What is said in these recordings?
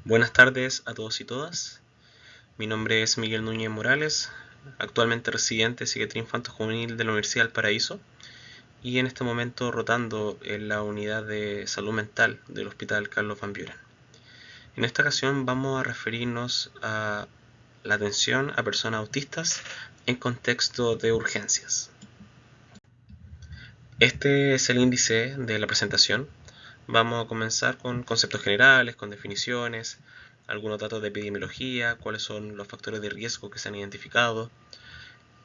Buenas tardes a todos y todas. Mi nombre es Miguel Núñez Morales, actualmente residente de Psiquiatría Infanto-Juvenil de la Universidad del Paraíso y en este momento rotando en la unidad de salud mental del Hospital Carlos Van Buren. En esta ocasión vamos a referirnos a la atención a personas autistas en contexto de urgencias. Este es el índice de la presentación. Vamos a comenzar con conceptos generales, con definiciones, algunos datos de epidemiología, cuáles son los factores de riesgo que se han identificado,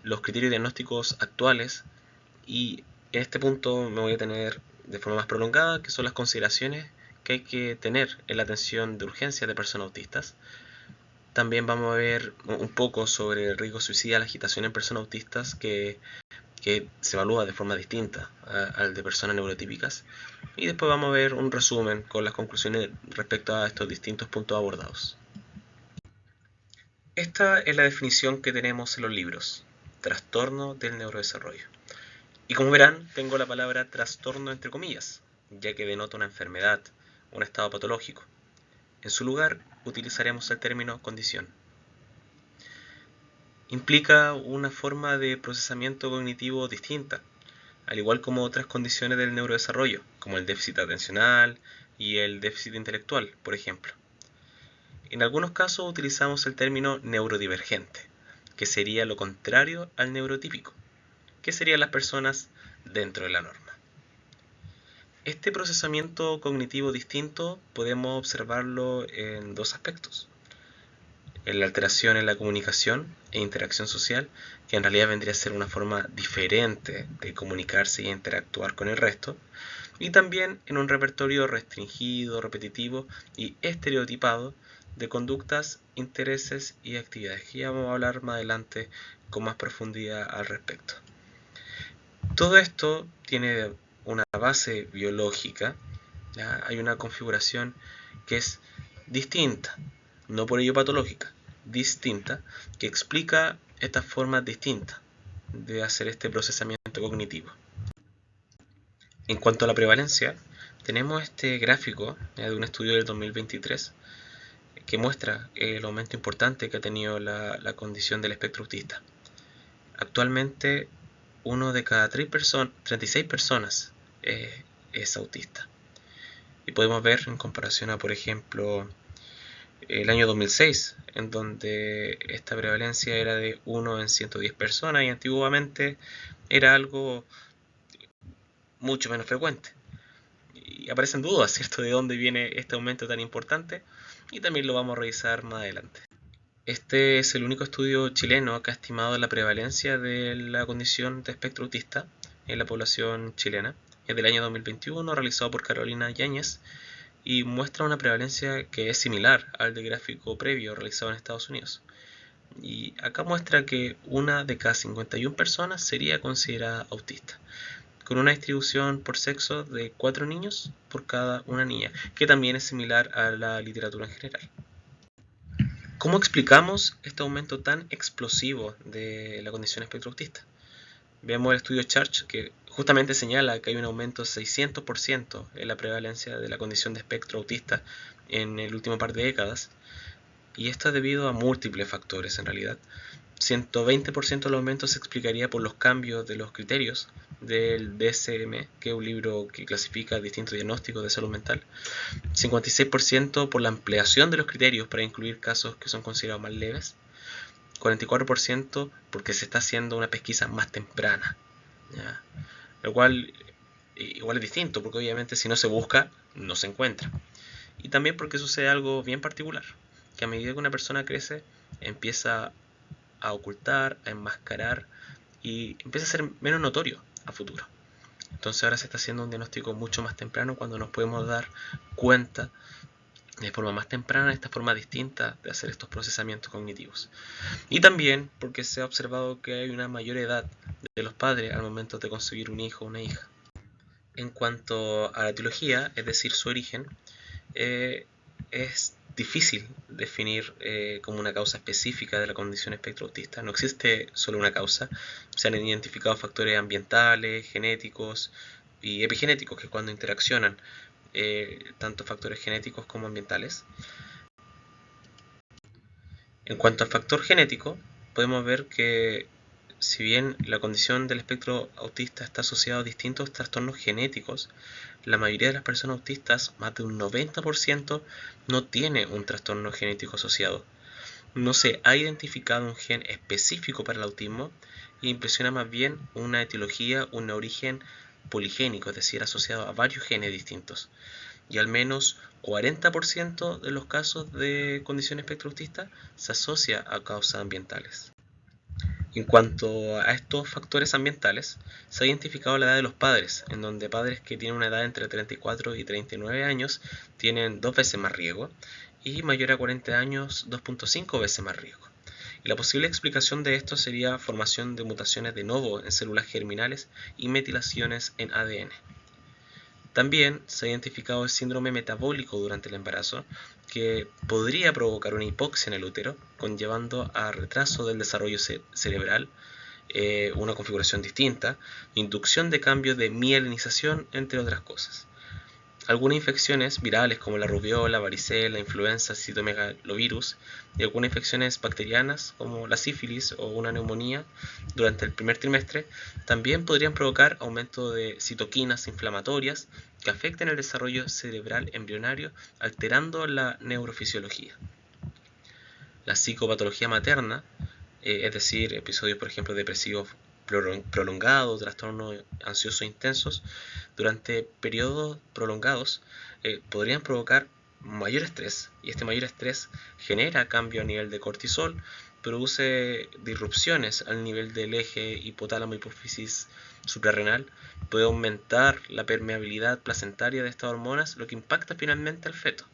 los criterios diagnósticos actuales y en este punto me voy a tener de forma más prolongada, que son las consideraciones que hay que tener en la atención de urgencia de personas autistas. También vamos a ver un poco sobre el riesgo suicida, la agitación en personas autistas que se evalúa de forma distinta al de personas neurotípicas. Y después vamos a ver un resumen con las conclusiones respecto a estos distintos puntos abordados. Esta es la definición que tenemos en los libros: trastorno del neurodesarrollo. Y como verán, tengo la palabra trastorno entre comillas, ya que denota una enfermedad, un estado patológico. En su lugar, utilizaremos el término condición. Implica una forma de procesamiento cognitivo distinta, al igual como otras condiciones del neurodesarrollo, como el déficit atencional y el déficit intelectual, por ejemplo. En algunos casos utilizamos el término neurodivergente, que sería lo contrario al neurotípico, que serían las personas dentro de la norma. Este procesamiento cognitivo distinto podemos observarlo en dos aspectos: en la alteración en la comunicación e interacción social, que en realidad vendría a ser una forma diferente de comunicarse y interactuar con el resto, y también en un repertorio restringido, repetitivo y estereotipado de conductas, intereses y actividades, que ya vamos a hablar más adelante con más profundidad al respecto. Todo esto tiene una base biológica, ¿ya? Hay una configuración que es distinta, no por ello patológica, distinta, que explica estas formas distintas de hacer este procesamiento cognitivo. En cuanto a la prevalencia, tenemos este gráfico de un estudio del 2023 que muestra el aumento importante que ha tenido la condición del espectro autista. Actualmente, uno de cada 36 personas es autista. Y podemos ver en comparación a, por ejemplo, el año 2006, en donde esta prevalencia era de 1 en 110 personas y antiguamente era algo mucho menos frecuente. Y aparecen dudas, ¿cierto?, de dónde viene este aumento tan importante, y también lo vamos a revisar más adelante. Este es el único estudio chileno que ha estimado la prevalencia de la condición de espectro autista en la población chilena. Es del año 2021, realizado por Carolina Yáñez, y muestra una prevalencia que es similar al del gráfico previo realizado en Estados Unidos. Y acá muestra que una de cada 51 personas sería considerada autista, con una distribución por sexo de 4 niños por cada una niña, que también es similar a la literatura en general. ¿Cómo explicamos este aumento tan explosivo de la condición espectro autista? Vemos el estudio Church, que justamente señala que hay un aumento de 600% en la prevalencia de la condición de espectro autista en el último par de décadas, y esto es debido a múltiples factores en realidad. 120% del aumento se explicaría por los cambios de los criterios del DSM, que es un libro que clasifica distintos diagnósticos de salud mental. 56% por la ampliación de los criterios para incluir casos que son considerados más leves. 44% porque se está haciendo una pesquisa más temprana, ¿ya? Lo cual igual es distinto, porque obviamente si no se busca, no se encuentra. Y también porque sucede algo bien particular, que a medida que una persona crece, empieza a ocultar, a enmascarar y empieza a ser menos notorio a futuro. Entonces ahora se está haciendo un diagnóstico mucho más temprano, cuando nos podemos dar cuenta de forma más temprana esta forma distinta de hacer estos procesamientos cognitivos. Y también porque se ha observado que hay una mayor edad de los padres al momento de conseguir un hijo o una hija. En cuanto a la etiología, es decir, su origen, es difícil definir como una causa específica de la condición espectro autista. No existe solo una causa. Se han identificado factores ambientales, genéticos y epigenéticos, que cuando interaccionan tanto factores genéticos como ambientales. En cuanto al factor genético, podemos ver que si bien la condición del espectro autista está asociada a distintos trastornos genéticos, la mayoría de las personas autistas, más de un 90%, no tiene un trastorno genético asociado. No se ha identificado un gen específico para el autismo y impresiona más bien una etiología, un origen poligénico, es decir, asociado a varios genes distintos. Y al menos 40% de los casos de condición espectro autista se asocia a causas ambientales. En cuanto a estos factores ambientales, se ha identificado la edad de los padres, en donde padres que tienen una edad entre 34 y 39 años tienen 2 veces más riesgo y mayor a 40 años 2.5 veces más riesgo. Y la posible explicación de esto sería formación de mutaciones de novo en células germinales y metilaciones en ADN. También se ha identificado el síndrome metabólico durante el embarazo, que podría provocar una hipoxia en el útero, conllevando a retraso del desarrollo cerebral, una configuración distinta, inducción de cambios de mielinización, entre otras cosas. Algunas infecciones virales como la rubiola, varicela, influenza, citomegalovirus y algunas infecciones bacterianas como la sífilis o una neumonía durante el primer trimestre también podrían provocar aumento de citoquinas inflamatorias que afecten el desarrollo cerebral embrionario, alterando la neurofisiología. La psicopatología materna, es decir, episodios, por ejemplo, depresivos prolongados, trastornos ansiosos intensos, durante periodos prolongados podrían provocar mayor estrés, y este mayor estrés genera cambio a nivel de cortisol, produce disrupciones al nivel del eje hipotálamo hipófisis suprarrenal, puede aumentar la permeabilidad placentaria de estas hormonas, lo que impacta finalmente al feto.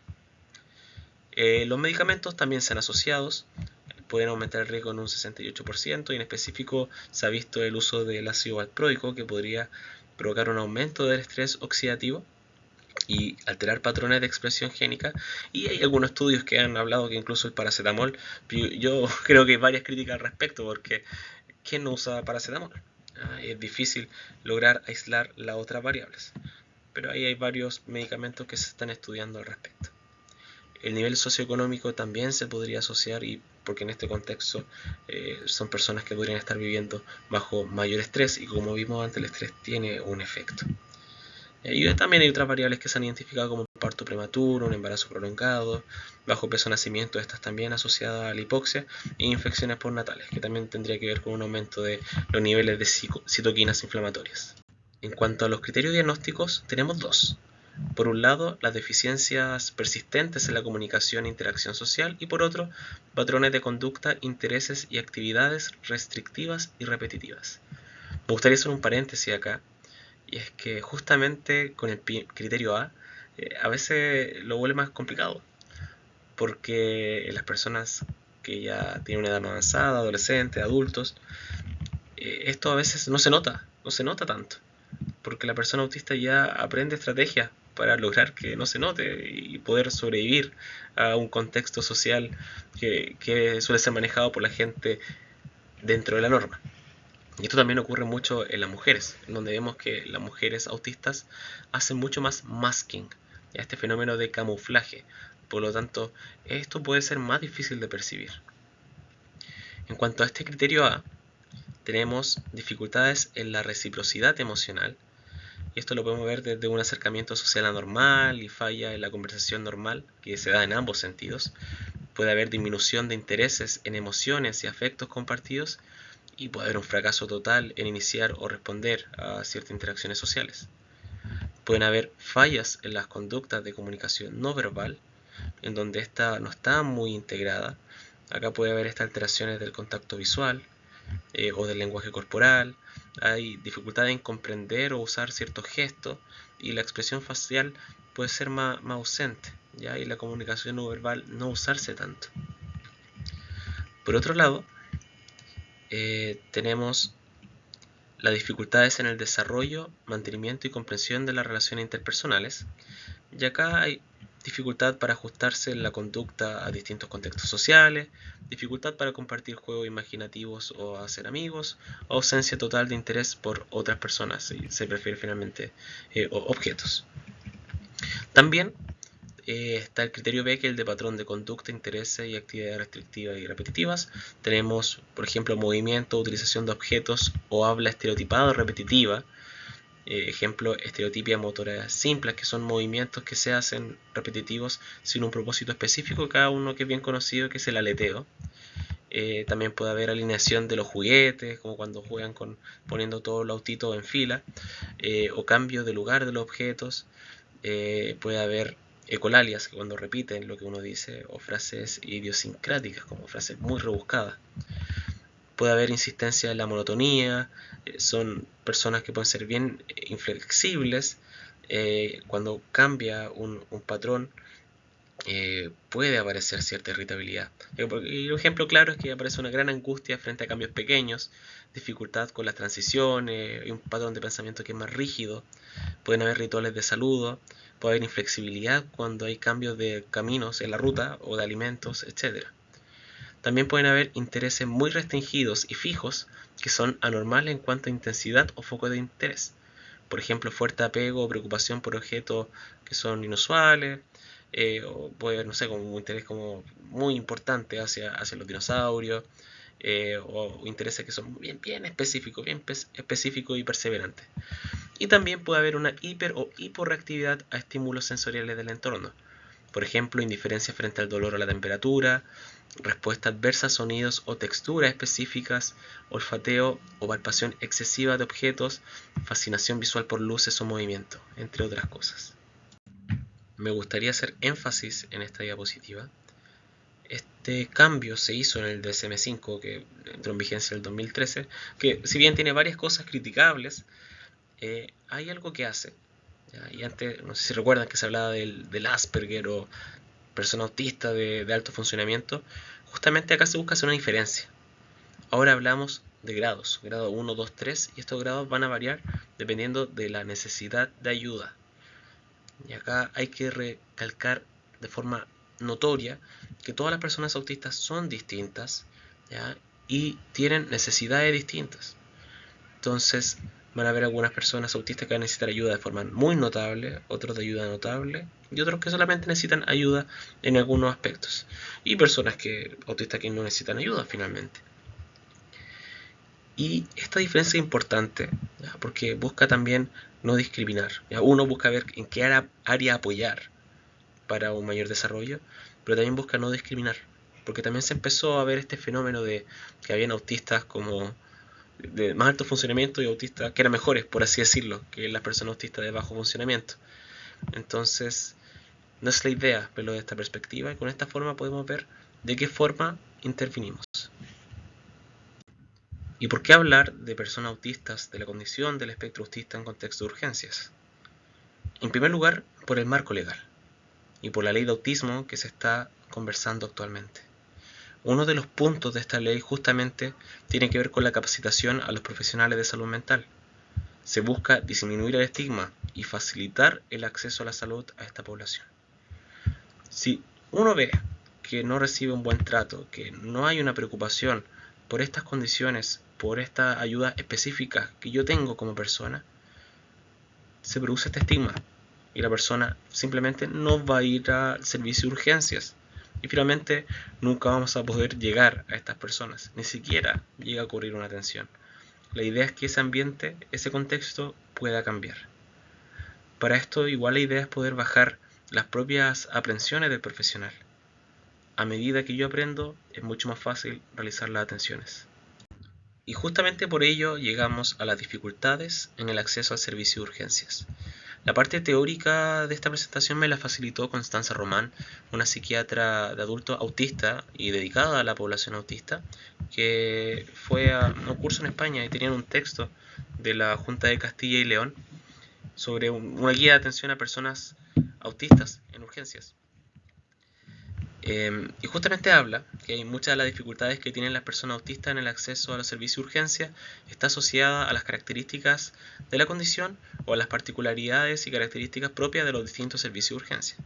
Los medicamentos también se han asociado, pueden aumentar el riesgo en un 68% y en específico se ha visto el uso del ácido valproico que podría provocar un aumento del estrés oxidativo y alterar patrones de expresión génica, y hay algunos estudios que han hablado que incluso el paracetamol, yo creo que hay varias críticas al respecto porque ¿quién no usa paracetamol? Es difícil lograr aislar las otras variables, pero ahí hay varios medicamentos que se están estudiando al respecto. El nivel socioeconómico también se podría asociar, y porque en este contexto son personas que podrían estar viviendo bajo mayor estrés, y como vimos antes, el estrés tiene un efecto. Y también hay otras variables que se han identificado como parto prematuro, un embarazo prolongado, bajo peso nacimiento, estas también asociadas a la hipoxia, e infecciones postnatales, que también tendría que ver con un aumento de los niveles de citoquinas inflamatorias. En cuanto a los criterios diagnósticos, tenemos dos. Por un lado, las deficiencias persistentes en la comunicación e interacción social, y por otro, patrones de conducta, intereses y actividades restrictivas y repetitivas. Me gustaría hacer un paréntesis acá, y es que justamente con el criterio a veces lo vuelve más complicado, porque las personas que ya tienen una edad más avanzada, adolescentes, adultos, esto a veces no se nota tanto, porque la persona autista ya aprende estrategias para lograr que no se note y poder sobrevivir a un contexto social que suele ser manejado por la gente dentro de la norma. Y esto también ocurre mucho en las mujeres, en donde vemos que las mujeres autistas hacen mucho más masking, este fenómeno de camuflaje. Por lo tanto, esto puede ser más difícil de percibir. En cuanto a este criterio A, tenemos dificultades en la reciprocidad emocional, y esto lo podemos ver desde un acercamiento social anormal y falla en la conversación normal, que se da en ambos sentidos. Puede haber disminución de intereses en emociones y afectos compartidos, y puede haber un fracaso total en iniciar o responder a ciertas interacciones sociales. Pueden haber fallas en las conductas de comunicación no verbal, en donde esta no está muy integrada. Acá puede haber estas alteraciones del contacto visual o del lenguaje corporal. Hay dificultad en comprender o usar ciertos gestos, y la expresión facial puede ser más ausente, ¿ya? Y la comunicación no verbal no usarse tanto. Por otro lado, tenemos las dificultades en el desarrollo, mantenimiento y comprensión de las relaciones interpersonales, y acá hay dificultad para ajustarse en la conducta a distintos contextos sociales, dificultad para compartir juegos imaginativos o hacer amigos, ausencia total de interés por otras personas, y se prefiere finalmente objetos. También está el criterio B, que es el de patrón de conducta, intereses y actividades restrictivas y repetitivas. Tenemos, por ejemplo, movimiento, utilización de objetos o habla estereotipada o repetitiva. Ejemplo, estereotipia motora simples, que son movimientos que se hacen repetitivos sin un propósito específico, cada uno que es bien conocido, que es el aleteo. También puede haber alineación de los juguetes, como cuando juegan poniendo todos los autitos en fila, o cambio de lugar de los objetos. Puede haber ecolalias, que cuando repiten lo que uno dice, o frases idiosincráticas, como frases muy rebuscadas. Puede haber insistencia en la monotonía, son personas que pueden ser bien inflexibles. Cuando cambia un patrón, puede aparecer cierta irritabilidad. Y un ejemplo claro es que aparece una gran angustia frente a cambios pequeños, dificultad con las transiciones, un patrón de pensamiento que es más rígido. Pueden haber rituales de saludo, puede haber inflexibilidad cuando hay cambios de caminos en la ruta o de alimentos, etc. También pueden haber intereses muy restringidos y fijos que son anormales en cuanto a intensidad o foco de interés. Por ejemplo, fuerte apego o preocupación por objetos que son inusuales, o puede haber, no sé, como un interés como muy importante hacia los dinosaurios, o intereses que son bien específicos, y perseverantes. Y también puede haber una hiper o hiporreactividad a estímulos sensoriales del entorno. Por ejemplo, indiferencia frente al dolor o la temperatura, respuesta adversa a sonidos o texturas específicas, olfateo o palpación excesiva de objetos, fascinación visual por luces o movimiento, entre otras cosas. Me gustaría hacer énfasis en esta diapositiva. Este cambio se hizo en el DSM-5, que entró en vigencia en el 2013, que si bien tiene varias cosas criticables, hay algo que hace. Y antes, no sé si recuerdan que se hablaba del Asperger o persona autista de alto funcionamiento. Justamente acá se busca hacer una diferencia. Ahora hablamos de grados, grado 1, 2, 3, y estos grados van a variar dependiendo de la necesidad de ayuda. Y acá hay que recalcar de forma notoria que todas las personas autistas son distintas, ¿ya? Y tienen necesidades distintas. Entonces van a haber algunas personas autistas que van a necesitar ayuda de forma muy notable, otros de ayuda notable, y otros que solamente necesitan ayuda en algunos aspectos. Y personas autistas que no necesitan ayuda finalmente. Y esta diferencia es importante, ¿ya? Porque busca también no discriminar. ¿Ya? Uno busca ver en qué área apoyar para un mayor desarrollo, pero también busca no discriminar. Porque también se empezó a ver este fenómeno de que habían autistas como de más alto funcionamiento y autistas que eran mejores, por así decirlo, que las personas autistas de bajo funcionamiento. Entonces, no es la idea verlo de esta perspectiva, y con esta forma podemos ver de qué forma intervinimos. ¿Y por qué hablar de personas autistas, de la condición del espectro autista en contexto de urgencias? En primer lugar, por el marco legal y por la ley de autismo que se está conversando actualmente. Uno de los puntos de esta ley justamente tiene que ver con la capacitación a los profesionales de salud mental. Se busca disminuir el estigma y facilitar el acceso a la salud a esta población. Si uno ve que no recibe un buen trato, que no hay una preocupación por estas condiciones, por esta ayuda específica que yo tengo como persona, se produce este estigma y la persona simplemente no va a ir al servicio de urgencias. Y finalmente nunca vamos a poder llegar a estas personas, ni siquiera llega a ocurrir una atención. La idea es que ese ambiente, ese contexto pueda cambiar. Para esto igual la idea es poder bajar las propias aprensiones del profesional. A medida que yo aprendo es mucho más fácil realizar las atenciones. Y justamente por ello llegamos a las dificultades en el acceso al servicio de urgencias. La parte teórica de esta presentación me la facilitó Constanza Román, una psiquiatra de adultos autista y dedicada a la población autista, que fue a un curso en España y tenían un texto de la Junta de Castilla y León sobre una guía de atención a personas autistas en urgencias. Y justamente habla que hay muchas de las dificultades que tienen las personas autistas en el acceso a los servicios de urgencia está asociada a las características de la condición o a las particularidades y características propias de los distintos servicios de urgencia.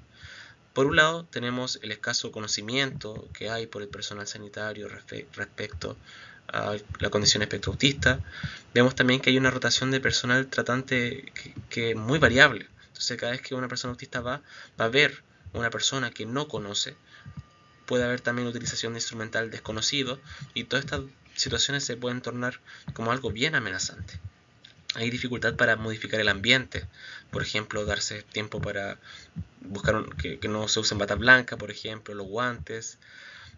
Por un lado, tenemos el escaso conocimiento que hay por el personal sanitario respecto a la condición espectro autista. Vemos también que hay una rotación de personal tratante que es muy variable. Entonces, cada vez que una persona autista va a ver una persona que no conoce. Puede haber también utilización de instrumental desconocido, y todas estas situaciones se pueden tornar como algo bien amenazante. Hay dificultad para modificar el ambiente, por ejemplo, darse tiempo para buscar que no se usen bata blanca, por ejemplo, los guantes.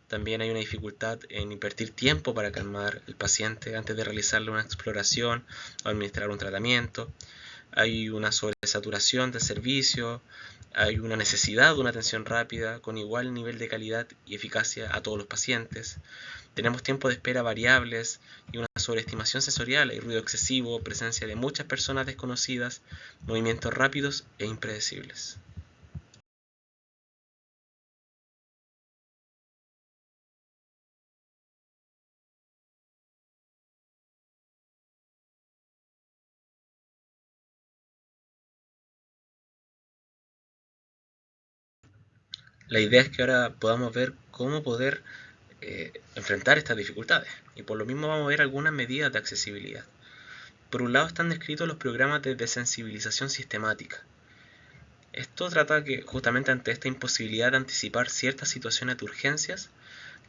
También hay una dificultad en invertir tiempo para calmar al paciente antes de realizarle una exploración o administrar un tratamiento. Hay una sobresaturación del servicio, hay una necesidad de una atención rápida con igual nivel de calidad y eficacia a todos los pacientes. Tenemos tiempos de espera variables y una sobreestimación sensorial, hay ruido excesivo, presencia de muchas personas desconocidas, movimientos rápidos e impredecibles. La idea es que ahora podamos ver cómo poder enfrentar estas dificultades, y por lo mismo vamos a ver algunas medidas de accesibilidad. Por un lado están descritos los programas de desensibilización sistemática. Esto trata que justamente ante esta imposibilidad de anticipar ciertas situaciones de urgencias,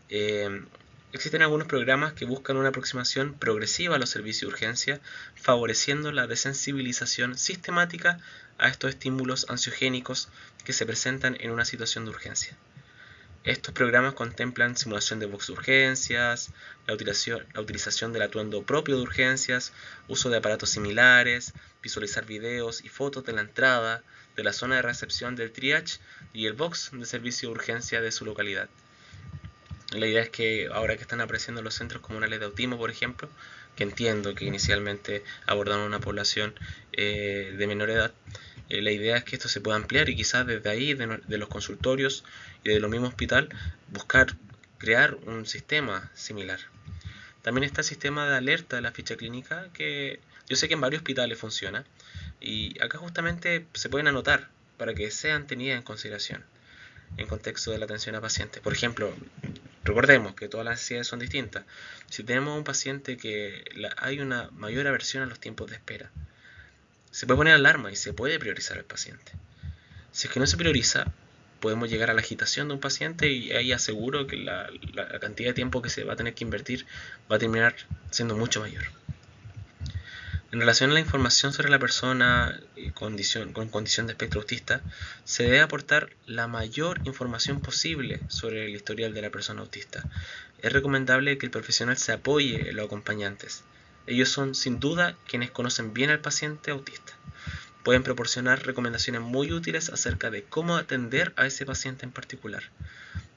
eh, existen algunos programas que buscan una aproximación progresiva a los servicios de urgencia, favoreciendo la desensibilización sistemática a estos estímulos ansiogénicos que se presentan en una situación de urgencia. Estos programas contemplan simulación de box de urgencias, la utilización del atuendo propio de urgencias, uso de aparatos similares, visualizar videos y fotos de la entrada, de la zona de recepción del triage y el box de servicio de urgencia de su localidad. La idea es que ahora que están apareciendo los centros comunales de autismo, por ejemplo, que entiendo que inicialmente abordaron una población de menor edad, la idea es que esto se pueda ampliar y quizás desde ahí, de los consultorios y de lo mismo hospital, buscar crear un sistema similar. También está el sistema de alerta de la ficha clínica, que yo sé que en varios hospitales funciona, y acá justamente se pueden anotar para que sean tenidas en consideración en contexto de la atención a pacientes. Por ejemplo, recordemos que todas las necesidades son distintas. Si tenemos un paciente que hay una mayor aversión a los tiempos de espera, se puede poner alarma y se puede priorizar al paciente. Si es que no se prioriza, podemos llegar a la agitación de un paciente, y ahí aseguro que la cantidad de tiempo que se va a tener que invertir va a terminar siendo mucho mayor. En relación a la información sobre la persona con condición de espectro autista, se debe aportar la mayor información posible sobre el historial de la persona autista. Es recomendable que el profesional se apoye en los acompañantes. Ellos son, sin duda, quienes conocen bien al paciente autista. Pueden proporcionar recomendaciones muy útiles acerca de cómo atender a ese paciente en particular.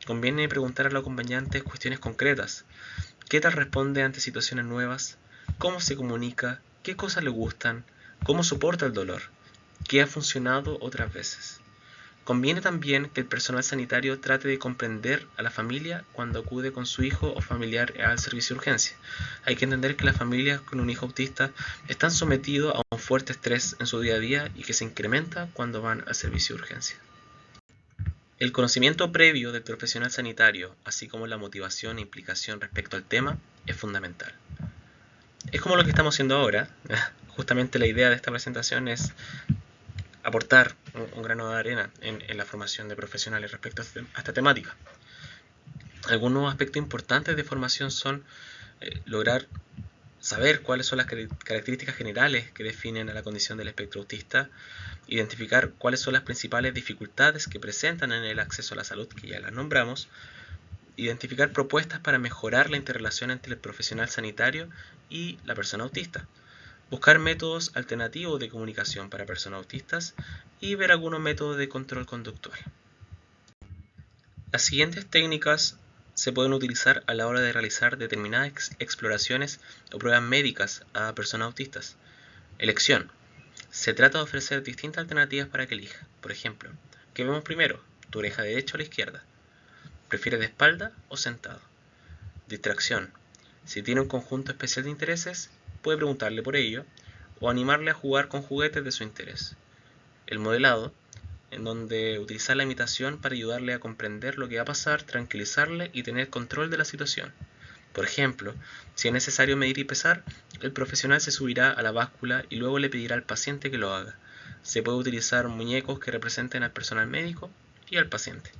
Conviene preguntar a los acompañantes cuestiones concretas. ¿Qué tal responde ante situaciones nuevas? ¿Cómo se comunica? ¿Qué cosas le gustan? ¿Cómo soporta el dolor? ¿Qué ha funcionado otras veces? Conviene también que el personal sanitario trate de comprender a la familia cuando acude con su hijo o familiar al servicio de urgencia. Hay que entender que las familias con un hijo autista están sometidos a un fuerte estrés en su día a día y que se incrementa cuando van al servicio de urgencia. El conocimiento previo del profesional sanitario, así como la motivación e implicación respecto al tema, es fundamental. Es como lo que estamos haciendo ahora. Justamente la idea de esta presentación es aportar un grano de arena en la formación de profesionales respecto a esta temática. Algunos aspectos importantes de formación son lograr saber cuáles son las características generales que definen a la condición del espectro autista, identificar cuáles son las principales dificultades que presentan en el acceso a la salud, que ya las nombramos, identificar propuestas para mejorar la interrelación entre el profesional sanitario y la persona autista, buscar métodos alternativos de comunicación para personas autistas y ver algunos métodos de control conductual. Las siguientes técnicas se pueden utilizar a la hora de realizar determinadas exploraciones o pruebas médicas a personas autistas. Elección. Se trata de ofrecer distintas alternativas para que elija. Por ejemplo, ¿qué vemos primero? ¿Tu oreja derecha o la izquierda? ¿Prefieres de espalda o sentado? Distracción. Si tiene un conjunto especial de intereses, puede preguntarle por ello o animarle a jugar con juguetes de su interés. El modelado, en donde utilizar la imitación para ayudarle a comprender lo que va a pasar, tranquilizarle y tener control de la situación. Por ejemplo, si es necesario medir y pesar, el profesional se subirá a la báscula y luego le pedirá al paciente que lo haga. Se puede utilizar muñecos que representen al personal médico y al paciente.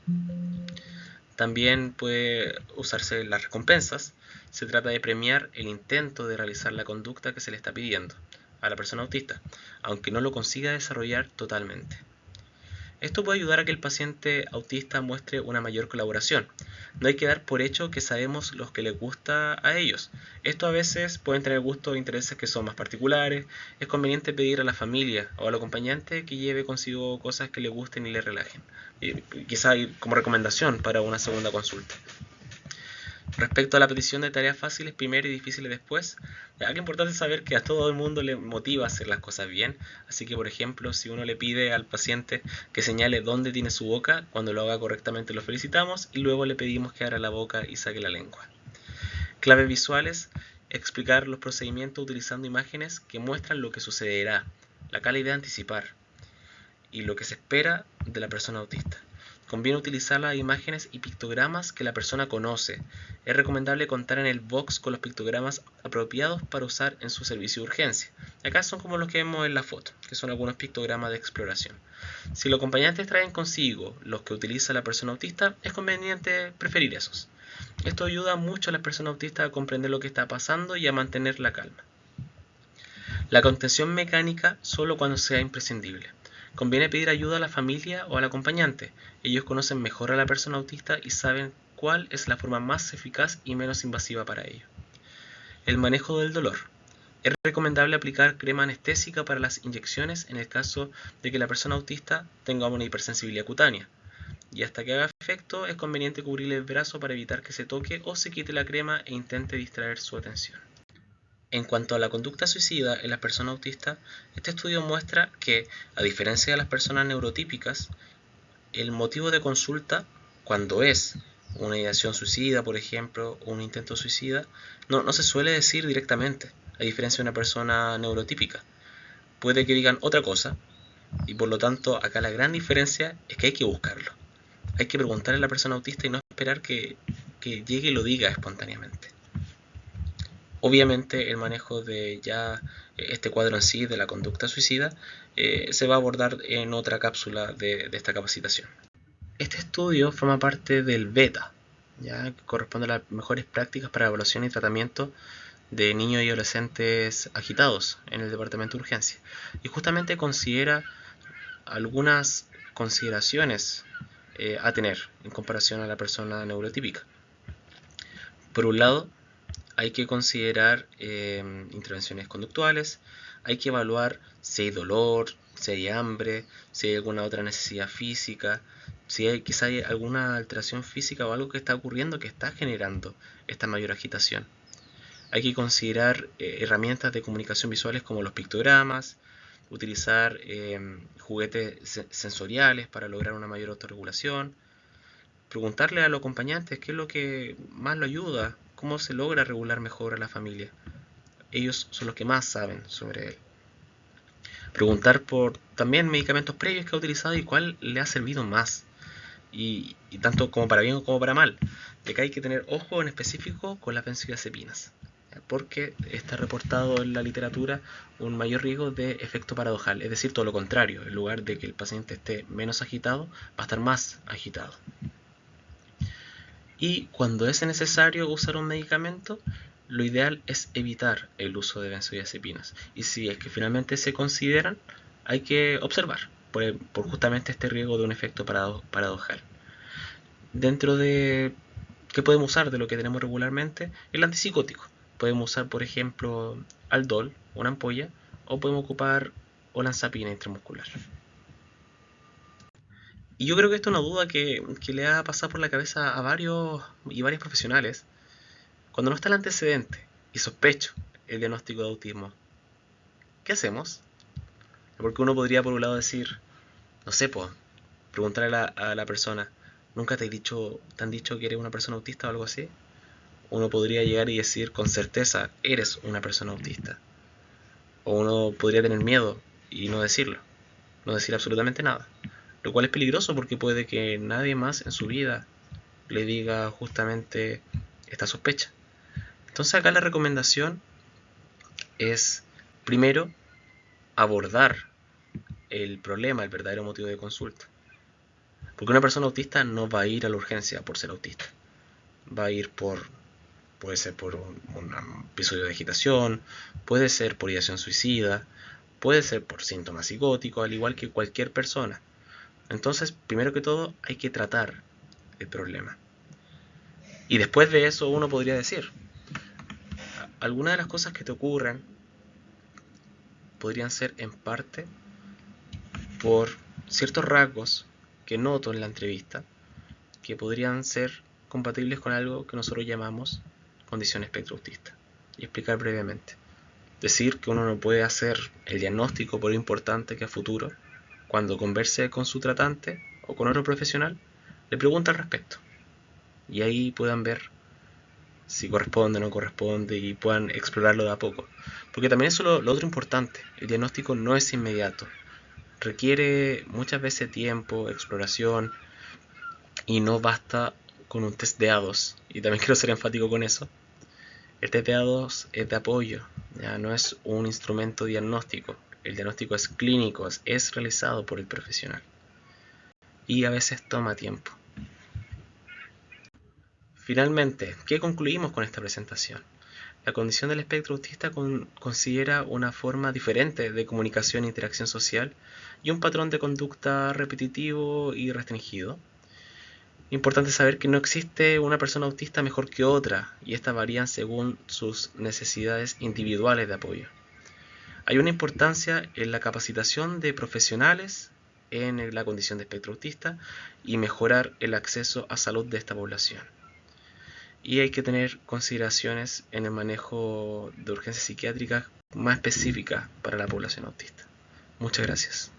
También puede usarse las recompensas. Se trata de premiar el intento de realizar la conducta que se le está pidiendo a la persona autista, aunque no lo consiga desarrollar totalmente. Esto puede ayudar a que el paciente autista muestre una mayor colaboración. No hay que dar por hecho que sabemos lo que les gusta a ellos. Esto a veces pueden tener gustos o intereses que son más particulares. Es conveniente pedir a la familia o al acompañante que lleve consigo cosas que le gusten y le relajen. Quizá como recomendación para una segunda consulta. Respecto a la petición de tareas fáciles primero y difíciles después, ya que es importante saber que a todo el mundo le motiva a hacer las cosas bien, así que por ejemplo si uno le pide al paciente que señale dónde tiene su boca, cuando lo haga correctamente lo felicitamos y luego le pedimos que abra la boca y saque la lengua. Claves visuales: explicar los procedimientos utilizando imágenes que muestran lo que sucederá, la calidad de anticipar y lo que se espera de la persona autista. Conviene utilizar las imágenes y pictogramas que la persona conoce. Es recomendable contar en el box con los pictogramas apropiados para usar en su servicio de urgencia. Acá son como los que vemos en la foto, que son algunos pictogramas de exploración. Si los acompañantes traen consigo los que utiliza la persona autista, es conveniente preferir esos. Esto ayuda mucho a las personas autistas a comprender lo que está pasando y a mantener la calma. La contención mecánica solo cuando sea imprescindible. Conviene pedir ayuda a la familia o al acompañante. Ellos conocen mejor a la persona autista y saben cuál es la forma más eficaz y menos invasiva para ello. El manejo del dolor. Es recomendable aplicar crema anestésica para las inyecciones en el caso de que la persona autista tenga una hipersensibilidad cutánea. Y hasta que haga efecto es conveniente cubrirle el brazo para evitar que se toque o se quite la crema e intente distraer su atención. En cuanto a la conducta suicida en las personas autistas, este estudio muestra que, a diferencia de las personas neurotípicas, el motivo de consulta, cuando es una ideación suicida, por ejemplo, o un intento suicida, no se suele decir directamente, a diferencia de una persona neurotípica. Puede que digan otra cosa, y por lo tanto acá la gran diferencia es que hay que buscarlo. Hay que preguntarle a la persona autista y no esperar que llegue y lo diga espontáneamente. Obviamente el manejo de ya este cuadro en sí de la conducta suicida se va a abordar en otra cápsula de esta capacitación. Este estudio forma parte del BETA, ¿ya? Que corresponde a las mejores prácticas para evaluación y tratamiento de niños y adolescentes agitados en el departamento de urgencia. Y justamente considera algunas consideraciones a tener en comparación a la persona neurotípica. Por un lado, hay que considerar intervenciones conductuales, hay que evaluar si hay dolor, si hay hambre, si hay alguna otra necesidad física, si quizá hay alguna alteración física o algo que está ocurriendo que está generando esta mayor agitación. Hay que considerar herramientas de comunicación visuales como los pictogramas, utilizar juguetes sensoriales para lograr una mayor autorregulación, preguntarle a los acompañantes qué es lo que más lo ayuda, cómo se logra regular mejor a la familia. Ellos son los que más saben sobre él. Preguntar por también medicamentos previos que ha utilizado y cuál le ha servido más. Y tanto como para bien como para mal. De que hay que tener ojo en específico con las benzodiazepinas, porque está reportado en la literatura un mayor riesgo de efecto paradojal, es decir, todo lo contrario. En lugar de que el paciente esté menos agitado, va a estar más agitado. Y cuando es necesario usar un medicamento, lo ideal es evitar el uso de benzodiazepinas. Y si es que finalmente se consideran, hay que observar por justamente este riesgo de un efecto paradojal. Dentro de ¿qué podemos usar de lo que tenemos regularmente? El antipsicótico. Podemos usar, por ejemplo, Aldol, una ampolla, o podemos ocupar olanzapina intramuscular. Y yo creo que esto es una duda que le ha pasado por la cabeza a varios profesionales. Cuando no está el antecedente y sospecho el diagnóstico de autismo, ¿qué hacemos? Porque uno podría por un lado decir, no sé, pues, preguntarle a la persona, ¿nunca te han dicho que eres una persona autista o algo así? Uno podría llegar y decir con certeza, eres una persona autista. O uno podría tener miedo y no decirlo, no decir absolutamente nada. Lo cual es peligroso porque puede que nadie más en su vida le diga justamente esta sospecha. Entonces acá la recomendación es, primero, abordar el problema, el verdadero motivo de consulta. Porque una persona autista no va a ir a la urgencia por ser autista. Va a ir puede ser por un episodio de agitación, puede ser por ideación suicida, puede ser por síntomas psicóticos, al igual que cualquier persona. Entonces, primero que todo, hay que tratar el problema. Y después de eso uno podría decir, algunas de las cosas que te ocurren podrían ser en parte por ciertos rasgos que noto en la entrevista que podrían ser compatibles con algo que nosotros llamamos condición espectro autista. Y explicar brevemente. Decir que uno no puede hacer el diagnóstico por importante que a futuro, cuando converse con su tratante o con otro profesional, le pregunta al respecto. Y ahí puedan ver si corresponde o no corresponde y puedan explorarlo de a poco. Porque también eso es lo otro importante. El diagnóstico no es inmediato. Requiere muchas veces tiempo, exploración, y no basta con un test de A2. Y también quiero ser enfático con eso. El test de A2 es de apoyo, ya no es un instrumento diagnóstico. El diagnóstico es clínico, es realizado por el profesional. Y a veces toma tiempo. Finalmente, ¿qué concluimos con esta presentación? La condición del espectro autista considera una forma diferente de comunicación e interacción social y un patrón de conducta repetitivo y restringido. Importante saber que no existe una persona autista mejor que otra y estas varían según sus necesidades individuales de apoyo. Hay una importancia en la capacitación de profesionales en la condición de espectro autista y mejorar el acceso a salud de esta población. Y hay que tener consideraciones en el manejo de urgencias psiquiátricas más específicas para la población autista. Muchas gracias.